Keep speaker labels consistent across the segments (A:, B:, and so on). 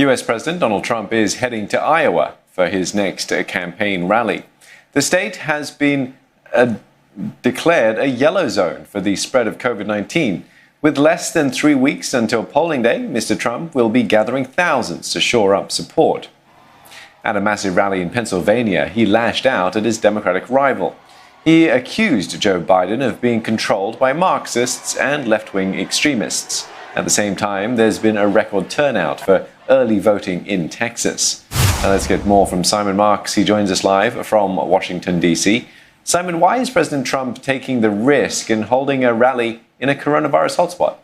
A: US President Donald Trump is heading to Iowa for his next campaign rally. The state has been declared a yellow zone for the spread of COVID-19. With less than 3 weeks until polling day, Mr. Trump will be gathering thousands to shore up support. At a massive rally in Pennsylvania, he lashed out at his Democratic rival. He accused Joe Biden of being controlled by Marxists and left-wing extremists. At the same time, there's been a record turnout for early voting in Texas. Now let's get more from Simon Marks. He joins us live from Washington, D.C. Simon, why is President Trump taking the risk in holding a rally in a coronavirus hotspot?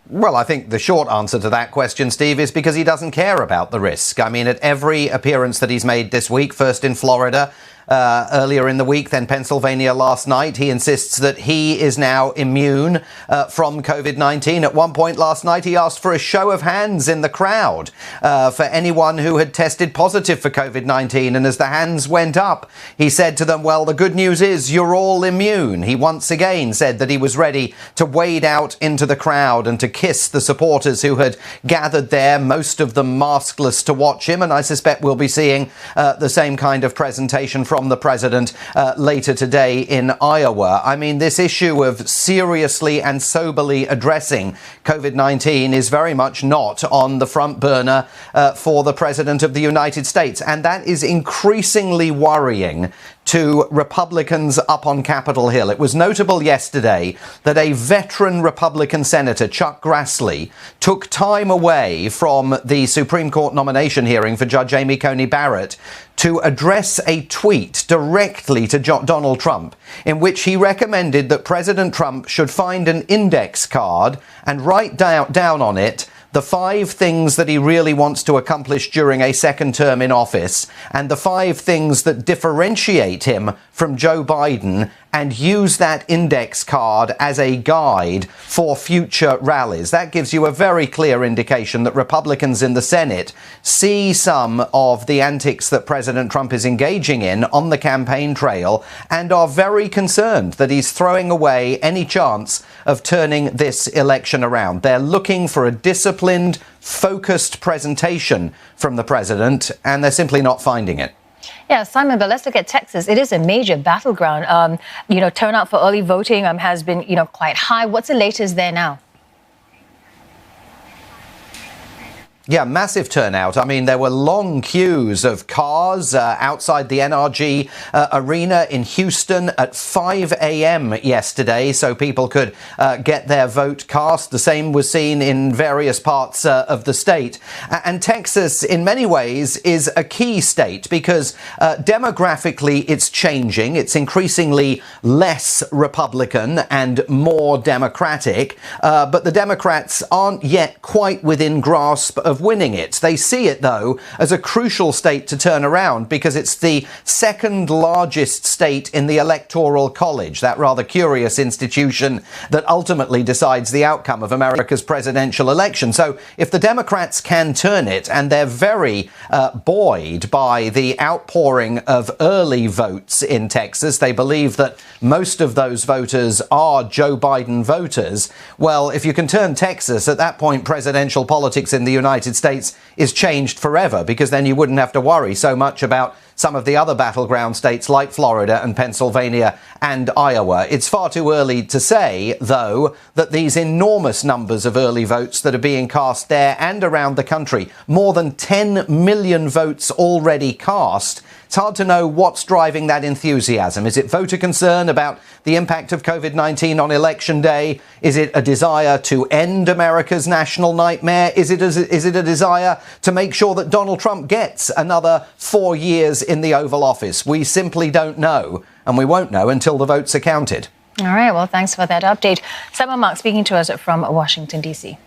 B: Well, I think the short answer to that question, Steve, is because he doesn't care about the risk. I mean, at every appearance that he's made this week, first in Florida, earlier in the week, then Pennsylvania last night, he insists that he is now immune from COVID-19. At one point last night, he asked for a show of hands in the crowd for anyone who had tested positive for COVID-19. And as the hands went up, he said to them, well, the good news is you're all immune. He once again said that he was ready to wade out into the crowd and to kiss the supporters who had gathered there, most of them maskless, to watch him. And I suspect we'll be seeing the same kind of presentation from the president later today in Iowa. I mean, this issue of seriously and soberly addressing COVID-19 is very much not on the front burner for the president of the United States. And that is increasingly worrying to Republicans up on Capitol Hill. It was notable yesterday that a veteran Republican senator, Chuck Grassley, took time away from the Supreme Court nomination hearing for Judge Amy Coney Barrett to address a tweet directly to Donald Trump, in which he recommended that President Trump should find an index card and write down on it the 5 things that he really wants to accomplish during a second term in office, and the 5 things that differentiate him from Joe Biden, and use that index card as a guide for future rallies. That gives you a very clear indication that Republicans in the Senate see some of the antics that President Trump is engaging in on the campaign trail and are very concerned that he's throwing away any chance of turning this election around. They're looking for a disciplined, focused presentation from the president, and they're simply not finding it.
C: Yeah, Simon, but let's look at Texas. It is a major battleground. Turnout for early voting has been, quite high. What's the latest there now?
B: Yeah, massive turnout. I mean, there were long queues of cars outside the NRG arena in Houston at 5 a.m. yesterday, so people could get their vote cast. The same was seen in various parts of the state. And Texas, in many ways, is a key state because demographically it's changing. It's increasingly less Republican and more Democratic. But the Democrats aren't yet quite within grasp of winning it. They see it, though, as a crucial state to turn around because it's the second largest state in the Electoral College, that rather curious institution that ultimately decides the outcome of America's presidential election. So if the Democrats can turn it, and they're very buoyed by the outpouring of early votes in Texas, they believe that most of those voters are Joe Biden voters. Well, if you can turn Texas, at that point, presidential politics in the United States is changed forever, because then you wouldn't have to worry so much about some of the other battleground states like Florida and Pennsylvania and Iowa. It's far too early to say, though, that these enormous numbers of early votes that are being cast there and around the country, more than 10 million votes already cast, it's hard to know what's driving that enthusiasm. Is it voter concern about the impact of COVID-19 on Election Day? Is it a desire to end America's national nightmare? Is it a desire to make sure that Donald Trump gets another 4 years in the Oval Office? We simply don't know, and we won't know until the votes are counted.
C: All right, well, thanks for that update. Simon Mark speaking to us from Washington, D.C.